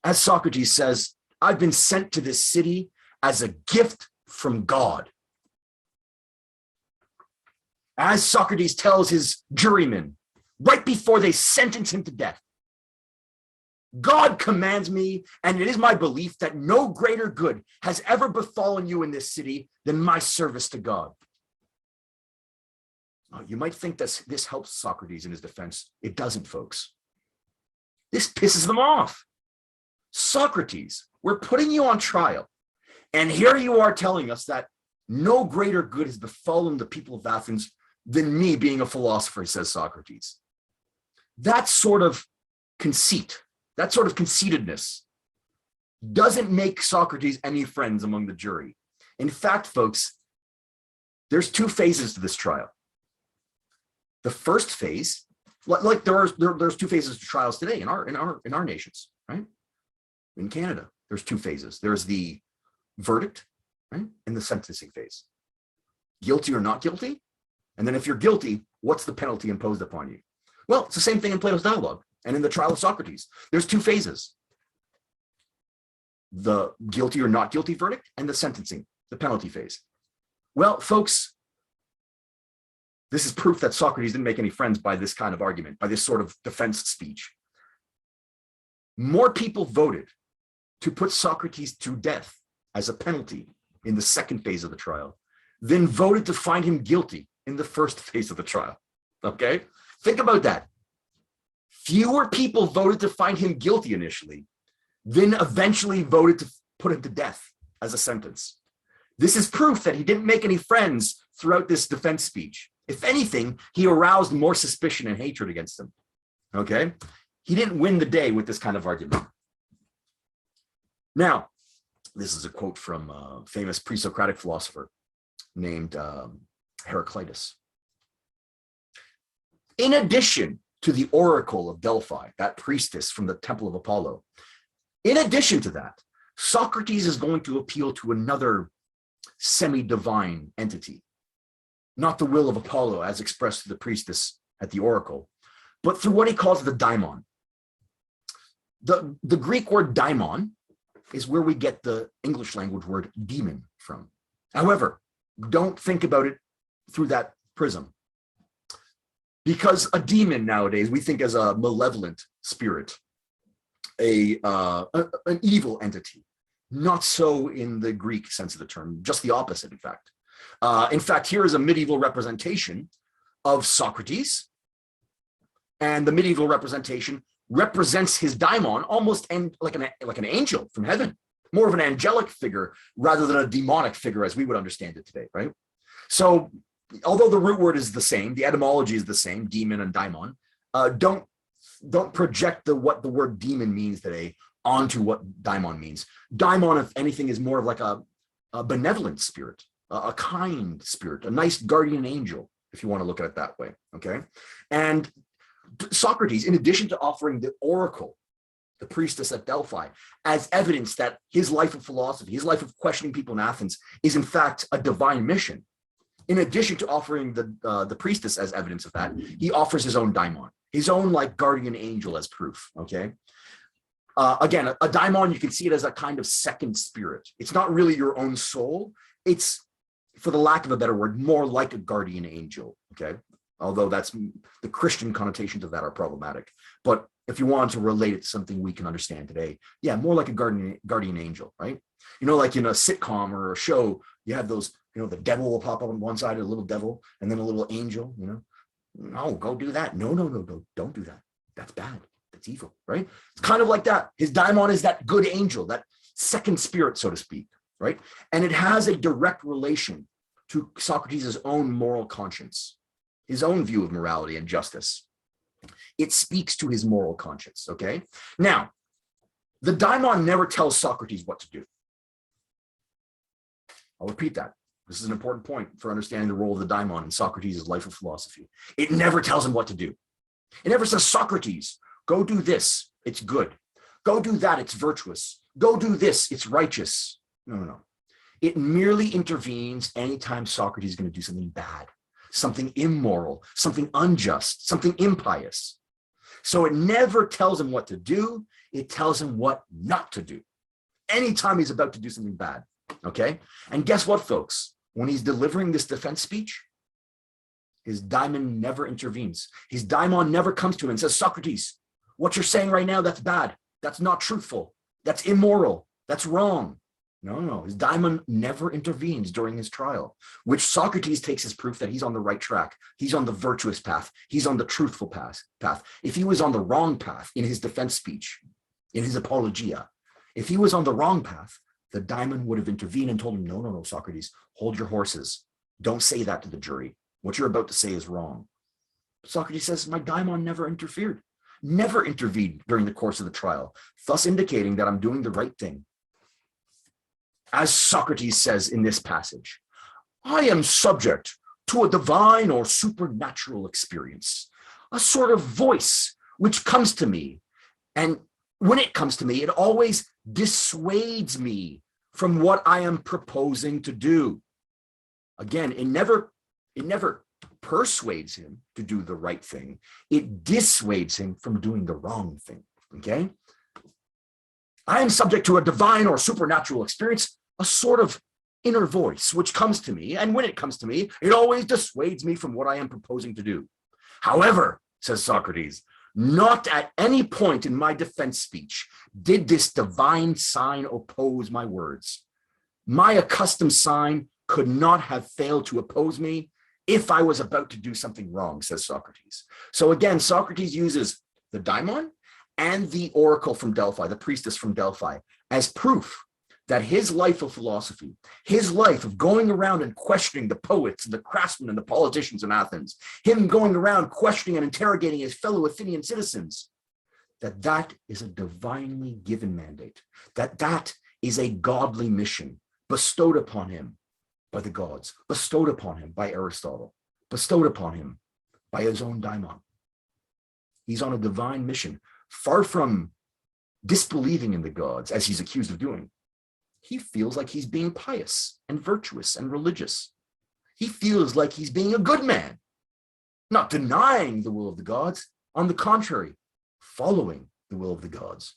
A: As Socrates says, I've been sent to this city as a gift from God. As Socrates tells his jurymen right before they sentence him to death, God commands me, and it is my belief that no greater good has ever befallen you in this city than my service to God. You might think that this helps Socrates in his defense. It doesn't, folks. This pisses them off. Socrates, we're putting you on trial, and here you are telling us that no greater good has befallen the people of Athens than me being a philosopher, says Socrates. That sort of conceit, that sort of conceitedness doesn't make Socrates any friends among the jury. In fact, folks, there's two phases to this trial. The first phase, like there's two phases to trials today in our nations, right? In Canada, there's two phases. There's the verdict, right, and the sentencing phase. Guilty or not guilty, and then if you're guilty, what's the penalty imposed upon you? Well, it's the same thing in Plato's dialogue and in the trial of Socrates. There's two phases: the guilty or not guilty verdict and the sentencing, the penalty phase. Well, folks, this is proof that Socrates didn't make any friends by this kind of argument, by this sort of defense speech. More people voted to put Socrates to death as a penalty in the second phase of the trial than voted to find him guilty in the first phase of the trial. Okay? Think about that. Fewer people voted to find him guilty initially than eventually voted to put him to death as a sentence. This is proof that he didn't make any friends throughout this defense speech. If anything, he aroused more suspicion and hatred against him. Okay? He didn't win the day with this kind of argument. Now, this is a quote from a famous pre-Socratic philosopher named Heraclitus. In addition to the oracle of Delphi, that priestess from the temple of Apollo, in addition to that, Socrates is going to appeal to another semi-divine entity, not the will of Apollo as expressed to the priestess at the oracle, but through what he calls the daimon. The Greek word daimon is where we get the English language word demon from. However, don't think about it through that prism. Because a demon nowadays, we think as a malevolent spirit, an evil entity. Not so in the Greek sense of the term, just the opposite, in fact. In fact, here is a medieval representation of Socrates, and the medieval representation represents his daimon almost like an angel from heaven, more of an angelic figure rather than a demonic figure as we would understand it today, right? So although the root word is the same, the etymology is the same, demon and daimon, don't project what the word demon means today onto what daimon means. Daimon, if anything, is more of like a benevolent spirit, a kind spirit, a nice guardian angel, if you want to look at it that way, okay? And Socrates, in addition to offering the oracle, the priestess at Delphi, as evidence that his life of philosophy, his life of questioning people in Athens is in fact a divine mission, in addition to offering the priestess as evidence of that, he offers his own daimon, his own like guardian angel as proof, okay? Again, a daimon, you can see it as a kind of second spirit. It's not really your own soul. It's, for the lack of a better word, more like a guardian angel, okay? Although that's the Christian connotations of that are problematic. But if you want to relate it to something we can understand today, yeah, more like a guardian angel, right? You know, like in a sitcom or a show, you have those, you know, the devil will pop up on one side, a little devil, and then a little angel, you know? No, go do that. No, don't do that. That's bad. That's evil, right? It's kind of like that. His daimon is that good angel, that second spirit, so to speak, right? And it has a direct relation to Socrates' own moral conscience, his own view of morality and justice. It speaks to his moral conscience, okay? Now, the daimon never tells Socrates what to do. I'll repeat that. This is an important point for understanding the role of the daimon in Socrates' life of philosophy. It never tells him what to do. It never says, Socrates, go do this, it's good. Go do that, it's virtuous. Go do this, it's righteous. No. It merely intervenes anytime Socrates is going to do something bad, something immoral, something unjust, something impious. So it never tells him what to do, it tells him what not to do. Anytime he's about to do something bad, okay? And guess what, folks? When he's delivering this defense speech, his daimon never intervenes. His daimon never comes to him and says, Socrates, what you're saying right now, that's bad. That's not truthful. That's immoral. That's wrong. No. His daimon never intervenes during his trial, which Socrates takes as proof that he's on the right track. He's on the virtuous path. He's on the truthful path. If he was on the wrong path in his defense speech, in his apologia, if he was on the wrong path, the daimon would have intervened and told him, no, Socrates, hold your horses. Don't say that to the jury. What you're about to say is wrong. Socrates says, my daimon never interfered, never intervened during the course of the trial, thus indicating that I'm doing the right thing. As Socrates says in this passage, I am subject to a divine or supernatural experience, a sort of voice which comes to me. And when it comes to me, it always dissuades me from what I am proposing to do. Again, it never persuades him to do the right thing. It dissuades him from doing the wrong thing, okay? I am subject to a divine or supernatural experience, a sort of inner voice which comes to me, and when it comes to me, it always dissuades me from what I am proposing to do. However, says Socrates, not at any point in my defense speech did this divine sign oppose my words. My accustomed sign could not have failed to oppose me if I was about to do something wrong, says Socrates. So again, Socrates uses the daimon and the oracle from Delphi, the priestess from Delphi, as proof that his life of philosophy, his life of going around and questioning the poets and the craftsmen and the politicians in Athens, him going around questioning and interrogating his fellow Athenian citizens, that is a divinely given mandate, that is a godly mission bestowed upon him by the gods, bestowed upon him by Aristotle, bestowed upon him by his own daimon. He's on a divine mission, far from disbelieving in the gods as he's accused of doing. He feels like he's being pious and virtuous and religious. He feels like he's being a good man, not denying the will of the gods. On the contrary, following the will of the gods.